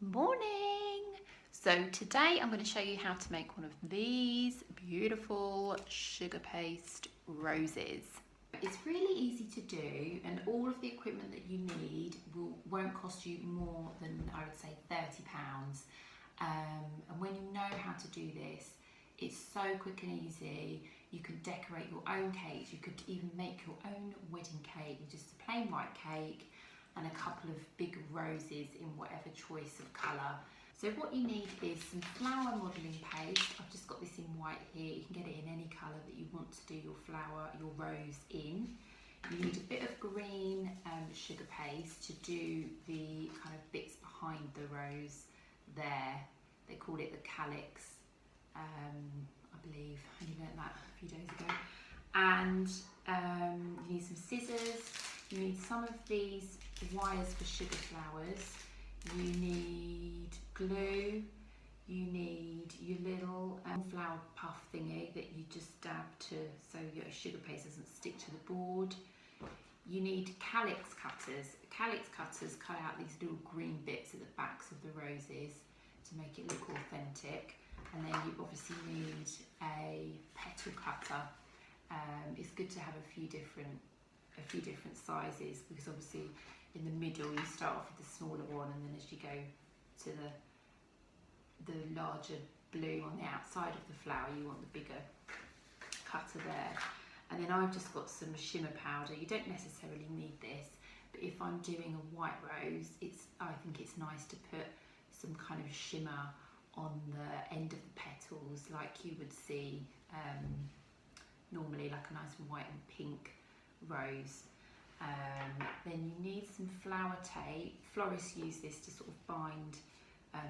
Morning! So today I'm going to show you how to make one of these beautiful sugar paste roses. It's really easy to do, and all of the equipment that you need won't cost you more than, I would say, £30. And when you know how to do this, it's so quick and easy. You can decorate your own cakes. You could even make your own wedding cake with just a plain white cake and a couple of big roses in whatever choice of colour. So what you need is some flower modelling paste. I've just got this in white here. You can get it in any colour that you want to do your rose in. You need a bit of green sugar paste to do the kind of bits behind the rose there. They call it the calyx, I believe. I only learnt that a few days ago. And you need some scissors. You need some of these wires for sugar flowers. You need glue. You need your little flower puff thingy that you just dab to so your sugar paste doesn't stick to the board. You need calyx cutters. Calyx cutters cut out these little green bits at the backs of the roses to make it look authentic. And then you obviously need a petal cutter. It's good to have a few different sizes, because obviously in the middle you start off with the smaller one, and then as you go to the larger blue on the outside of the flower, you want the bigger cutter there. And then I've just got some shimmer powder. You don't necessarily need this, but if I'm doing a white rose, I think it's nice to put some kind of shimmer on the end of the petals, like you would see normally, like a nice white and pink rose. Then you need some flower tape. Florists use this to sort of bind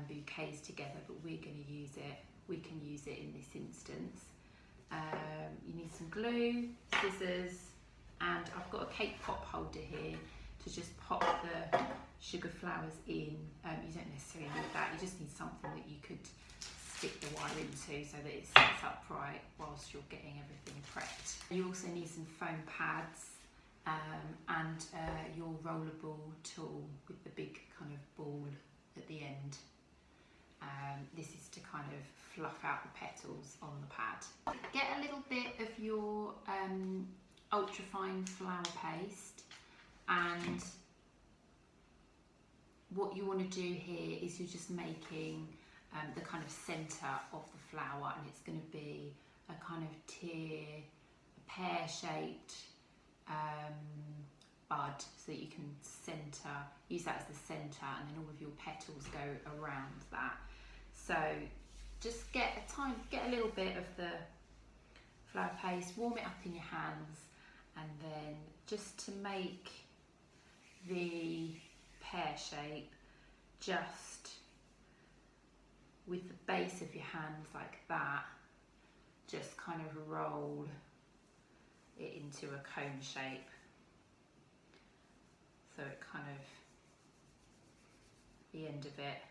bouquets together, but we can use it in this instance. You need some glue, scissors, and I've got a cake pop holder here to just pop the sugar flowers in. You don't necessarily need that, you just need something that you could stick the wire into so that it sits upright whilst you're getting everything prepped. You also need some foam pads and your rollerball tool with the big kind of ball at the end. This is to kind of fluff out the petals on the pad. Get a little bit of your ultrafine flour paste, and what you want to do here is you're just making the kind of centre of the flower, and it's going to be a kind of pear-shaped bud, so that you can use that as the centre, and then all of your petals go around that. So just get a little bit of the flour paste, warm it up in your hands, and then just to make the pear shape, just with the base of your hands like that, just kind of roll it into a cone shape, so it kind of, the end of it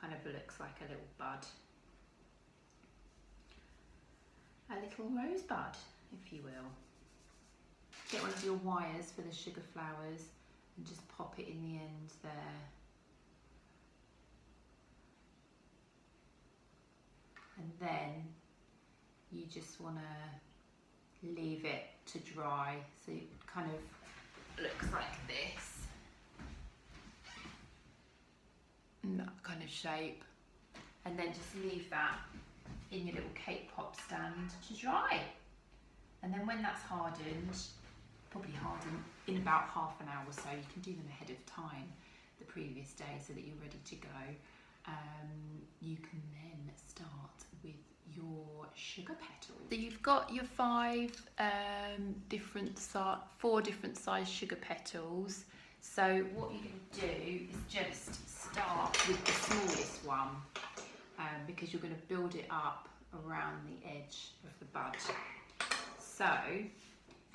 kind of looks like a little bud, a little rosebud, if you will. Get one of your wires for the sugar flowers and just pop it in the end there. And then you just want to leave it to dry, so it kind of looks like this, in that kind of shape, and then just leave that in your little cake pop stand to dry. And then when that's hardened, probably harden in about half an hour or so, you can do them ahead of time the previous day so that you're ready to go. You can then start with your sugar petals. So you've got your four different size sugar petals. So what you're going to do is just start with the smallest one, because you're going to build it up around the edge of the bud. So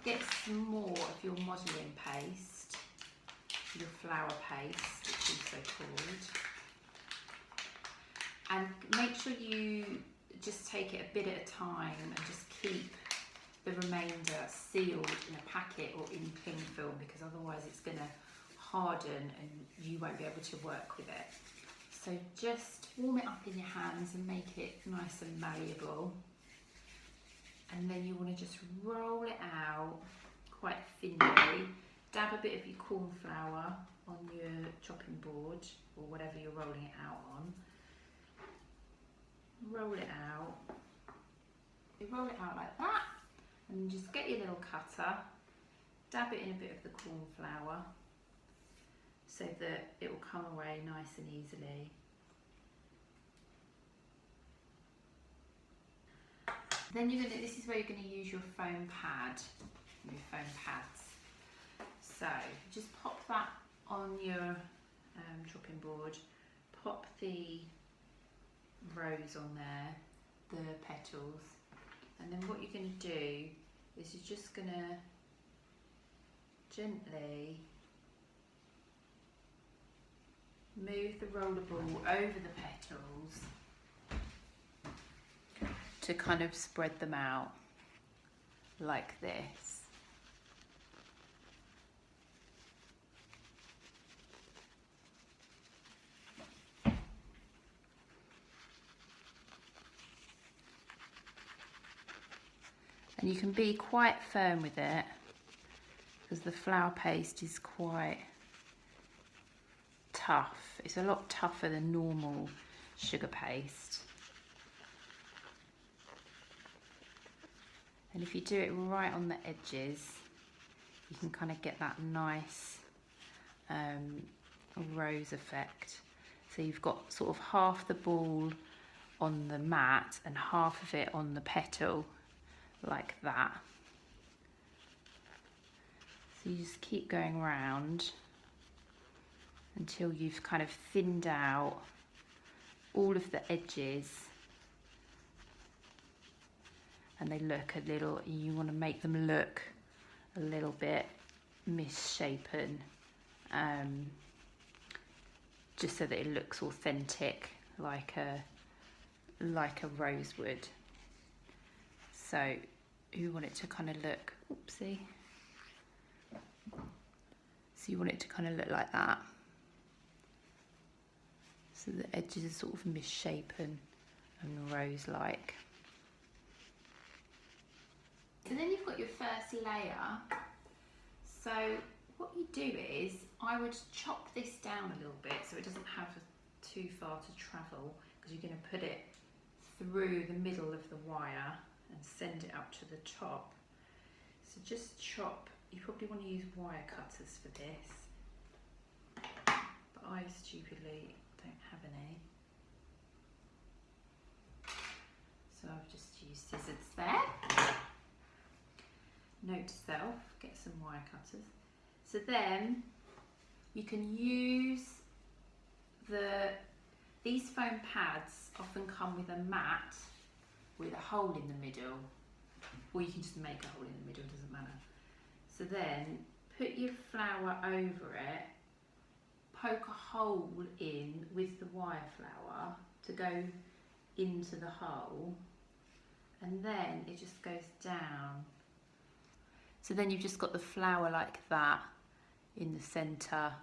get some more of your modelling paste, your flour paste, it's also called, and make sure you just take it a bit at a time and just keep the remainder sealed in a packet or in cling film, because otherwise it's going to harden and you won't be able to work with it. So just warm it up in your hands and make it nice and malleable. And then you want to just roll it out quite thinly. Dab a bit of your corn flour on your chopping board or whatever you're rolling it out on. Roll it out. You roll it out like that, and just get your little cutter, dab it in a bit of the corn flour so that it will come away nice and easily. Then this is where you're going to use your foam pad, your foam pads. So just pop that on your chopping board, pop the rose on there, the petals, and then what you're going to do is you're just going to gently move the roller ball over the petals to kind of spread them out like this. And you can be quite firm with it because the flour paste is quite tough. It's a lot tougher than normal sugar paste. And if you do it right on the edges, you can kind of get that nice rose effect. So you've got sort of half the ball on the mat and half of it on the petal, like that. So you just keep going round until you've kind of thinned out all of the edges, and they look a little, you want to make them look a little bit misshapen, just so that it looks authentic, like a rose would. So you want it to kind of look, oopsie. So you want it to kind of look like that. So the edges are sort of misshapen and rose-like. So then you've got your first layer. So what you do is, I would chop this down a little bit so it doesn't have too far to travel, because you're going to put it through the middle of the wire and send it up to the top. So just chop, you probably want to use wire cutters for this, but I stupidly don't have any. So I've just used scissors there. Note to self, get some wire cutters. So then you can use these foam pads often come with a mat with a hole in the middle, or you can just make a hole in the middle, doesn't matter. So then put your flour over it, poke a hole in with the wire flour to go into the hole, and then it just goes down. So then you've just got the flour like that in the centre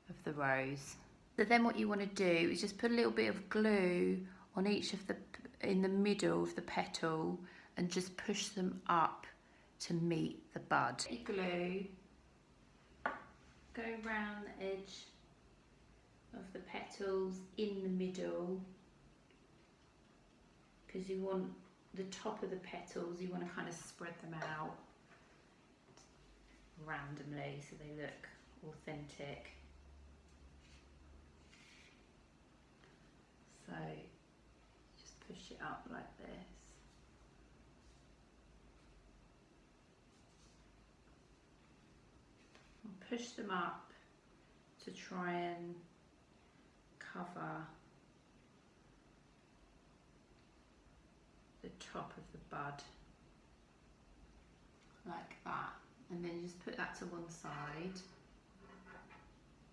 of the rose. So then what you want to do is just put a little bit of glue on each of in the middle of the petal, and just push them up to meet the bud. Glue, go around the edge of the petals in the middle, because you want the top of the petals, you want to kind of spread them out randomly so they look authentic. So just push it up like this. And push them up to try and cover the top of the bud, like that. And then you just put that to one side.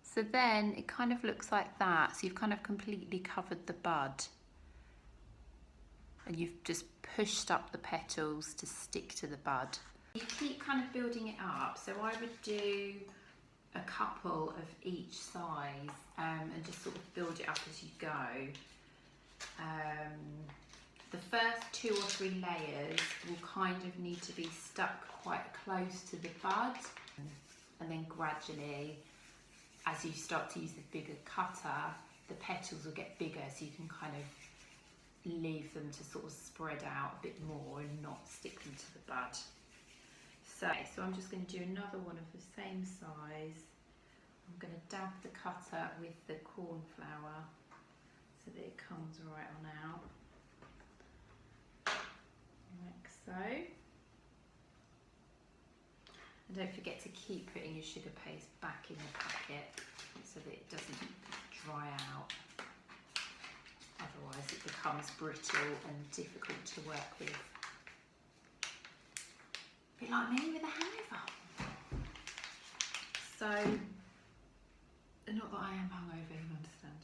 So then it kind of looks like that. So you've kind of completely covered the bud, and you've just pushed up the petals to stick to the bud. You keep kind of building it up. So I would do a couple of each size and just sort of build it up as you go. The first 2 or 3 layers will kind of need to be stuck quite close to the bud, and then gradually, as you start to use the bigger cutter, the petals will get bigger, so you can kind of leave them to sort of spread out a bit more and not stick them to the bud. So I'm just going to do another one of the same size. I'm going to dab the cutter with the cornflower so that it comes right on out, like so. And don't forget to keep putting your sugar paste back in the packet so that it doesn't dry out. Otherwise it becomes brittle and difficult to work with. A bit like me with a hangover. So, not that I am hungover, you understand.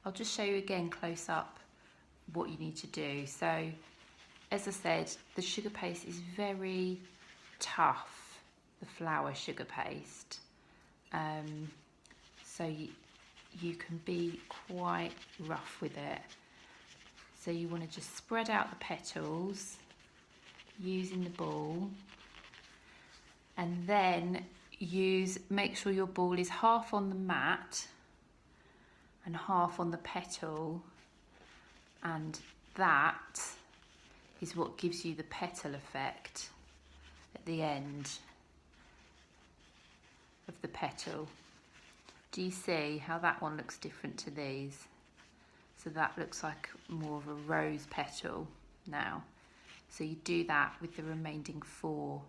I'll just show you again close up what you need to do. So, as I said, the sugar paste is very tough, the flour sugar paste. So you can be quite rough with it. So you want to just spread out the petals using the ball, and then make sure your ball is half on the mat and half on the petal, and that is what gives you the petal effect at the end of the petal. Do you see how that one looks different to these? So that looks like more of a rose petal now. So you do that with the remaining 4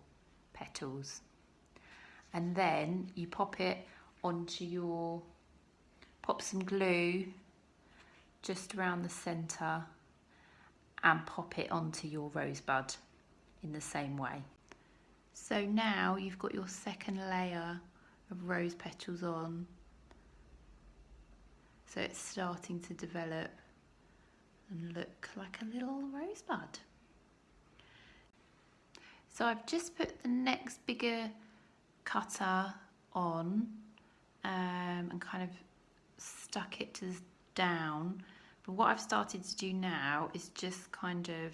petals. And then you pop it onto pop some glue just around the centre and pop it onto your rosebud in the same way. So now you've got your second layer of rose petals on. So it's starting to develop and look like a little rosebud. So I've just put the next bigger cutter on and kind of stuck it down. But what I've started to do now is just kind of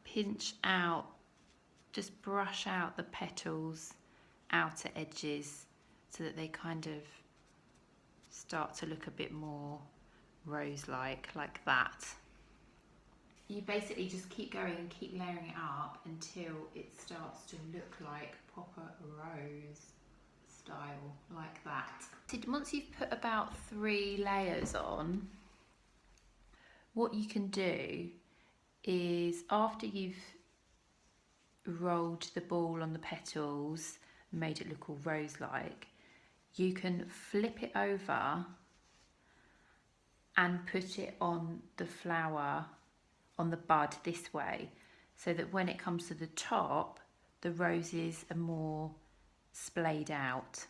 pinch out, just brush out the petals, outer edges, so that they kind of start to look a bit more rose-like, like that. You basically just keep going and keep layering it up until it starts to look like proper rose style, like that. Once you've put about 3 layers on, what you can do is, after you've rolled the ball on the petals and made it look all rose-like, you can flip it over and put it on the flower, on the bud this way, so that when it comes to the top, the roses are more splayed out.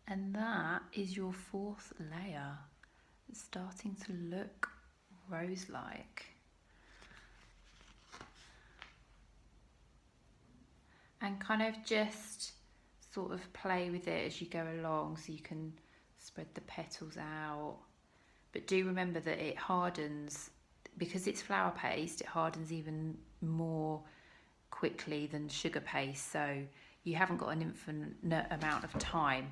And that is your 4th layer. It's starting to look rose-like. And kind of just sort of play with it as you go along, so you can spread the petals out. But do remember that it hardens, because it's flour paste, it hardens even more quickly than sugar paste, so you haven't got an infinite amount of time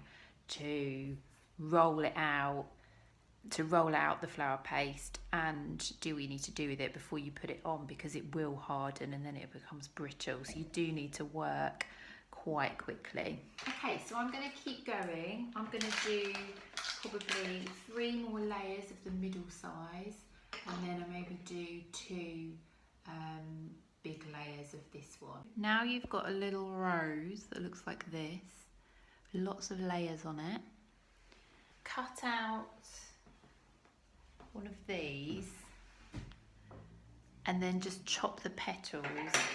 to roll out the flour paste and do what you need to do with it before you put it on, because it will harden and then it becomes brittle. So you do need to work quite quickly. Okay, so I'm going to keep going. I'm going to do probably 3 more layers of the middle size, and then I maybe do 2 big layers of this one. Now you've got a little rose that looks like this, lots of layers on it. Cut out one of these and then just chop the petals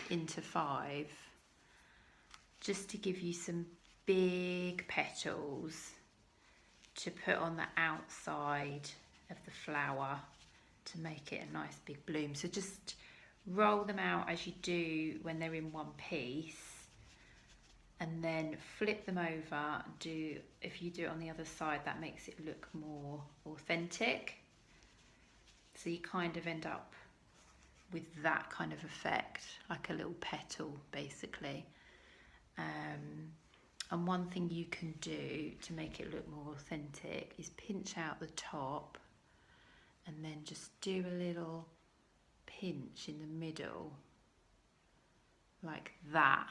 into 5, just to give you some big petals to put on the outside of the flower to make it a nice big bloom. So just roll them out as you do when they're in one piece, and then flip them over. If you do it on the other side, that makes it look more authentic. So you kind of end up with that kind of effect, like a little petal basically. And one thing you can do to make it look more authentic is pinch out the top and then just do a little pinch in the middle like that.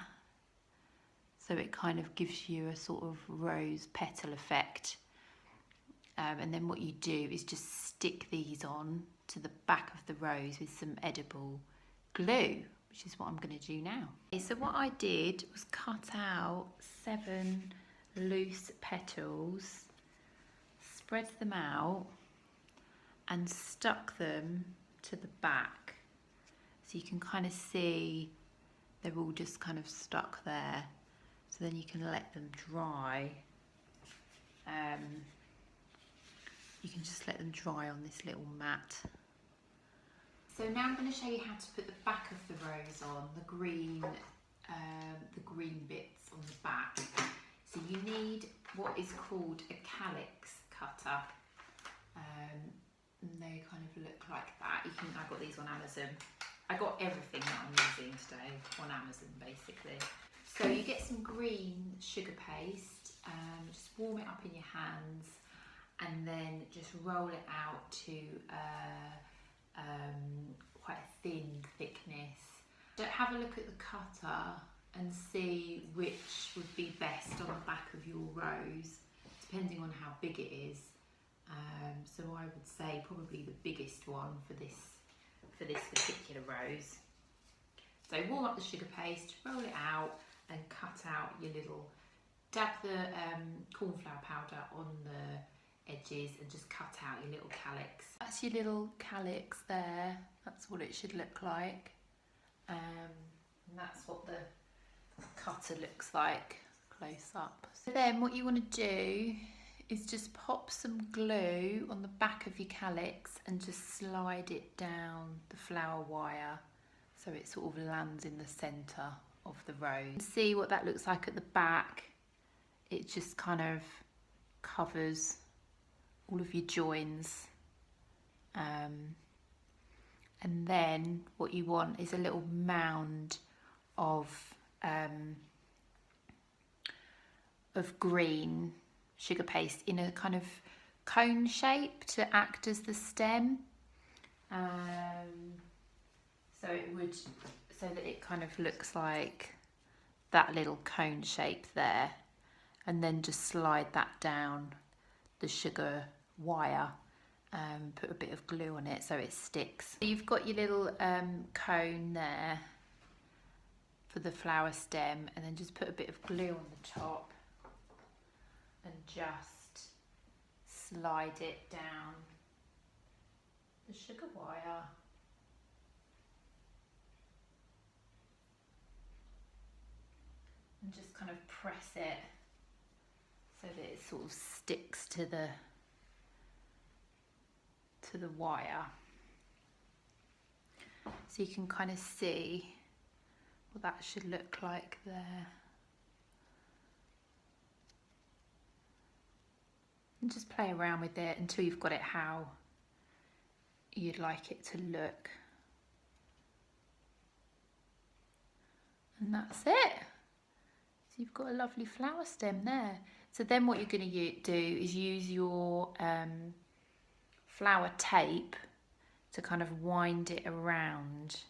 So it kind of gives you a sort of rose petal effect. And then what you do is just stick these on to the back of the rose with some edible glue, which is what I'm going to do now. Okay, so what I did was cut out 7 loose petals, spread them out and stuck them to the back. So you can kind of see they're all just kind of stuck there. So then you can let them dry. You can just let them dry on this little mat. So now I'm going to show you how to put the back of the rose on, the green bits on the back. So you need what is called a calyx cutter. And they kind of look like that. I got these on Amazon. I got everything that I'm using today on Amazon basically. So you get some green sugar paste, just warm it up in your hands and then just roll it out to quite a thin thickness. So have a look at the cutter and see which would be best on the back of your rose, depending on how big it is. So I would say probably the biggest one for this particular rose. So warm up the sugar paste, roll it out and cut out your little, dab the cornflour powder on the edges and just cut out your little calyx. That's your little calyx there. That's what it should look like. And that's what the cutter looks like close up. So then what you want to do is just pop some glue on the back of your calyx and just slide it down the flower wire so it sort of lands in the centre of the rose. See what that looks like at the back. It just kind of covers all of your joins. And then what you want is a little mound of green sugar paste in a kind of cone shape to act as the stem. So that it kind of looks like that little cone shape there, and then just slide that down the sugar wire. Put a bit of glue on it so it sticks. So you've got your little cone there for the flower stem, and then just put a bit of glue on the top and just slide it down the sugar wire. And just kind of press it so that it sort of sticks to the wire. So you can kind of see what that should look like there. And just play around with it until you've got it how you'd like it to look. And that's it. So you've got a lovely flower stem there. So then what you're going to do is use your flower tape to kind of wind it around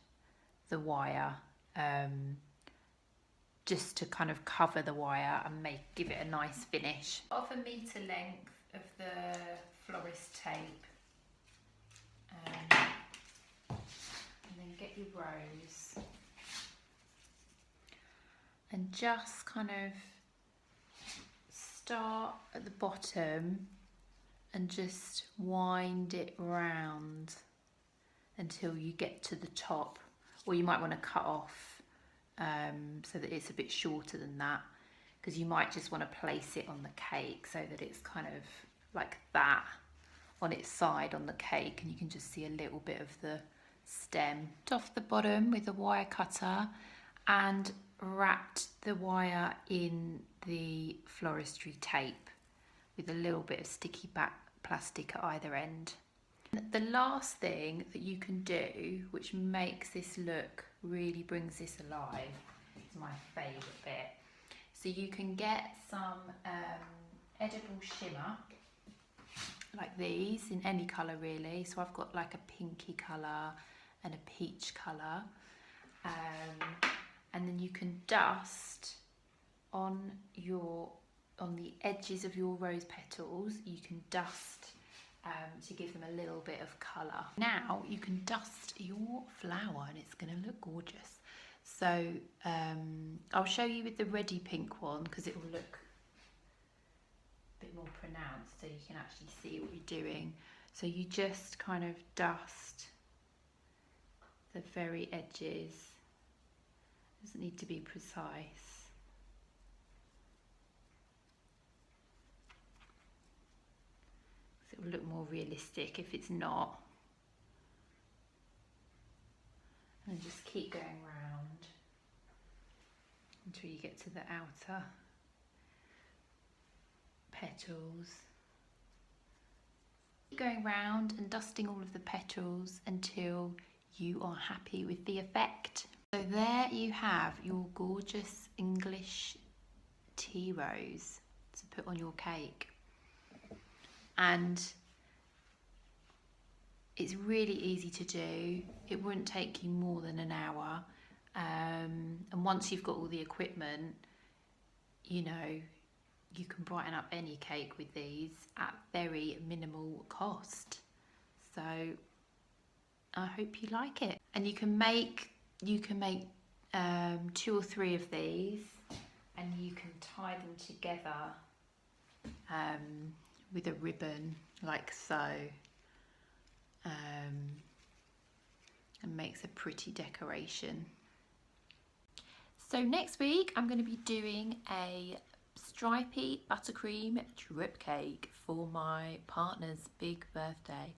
the wire, just to kind of cover the wire and give it a nice finish. Of 1 metre length of the florist tape, and then get your rose and just kind of start at the bottom and just wind it round until you get to the top, or you might want to cut off so that it's a bit shorter than that, because you might just want to place it on the cake so that it's kind of like that on its side on the cake, and you can just see a little bit of the stem. Off the bottom with a wire cutter and wrapped the wire in the floristry tape with a little bit of sticky back plastic at either end. The last thing that you can do, which makes this look, really brings this alive, is my favourite bit. So you can get some edible shimmer, like these, in any colour really. So I've got like a pinky colour and a peach colour. And then you can dust on the edges of your rose petals, you can dust to give them a little bit of colour. Now you can dust your flower and it's going to look gorgeous. So I'll show you with the ready pink one because it will look a bit more pronounced so you can actually see what you're doing. So you just kind of dust the very edges. Doesn't need to be precise. It will look more realistic if it's not. And just keep going round until you get to the outer petals. Keep going round and dusting all of the petals until you are happy with the effect. So there you have your gorgeous English tea rose to put on your cake. And it's really easy to do. It wouldn't take you more than an hour. And once you've got all the equipment, you know, you can brighten up any cake with these at very minimal cost. So I hope you like it. And you can make 2 or 3 of these, and you can tie them together with a ribbon like so, and makes a pretty decoration. So next week I'm going to be doing a stripy buttercream drip cake for my partner's big birthday.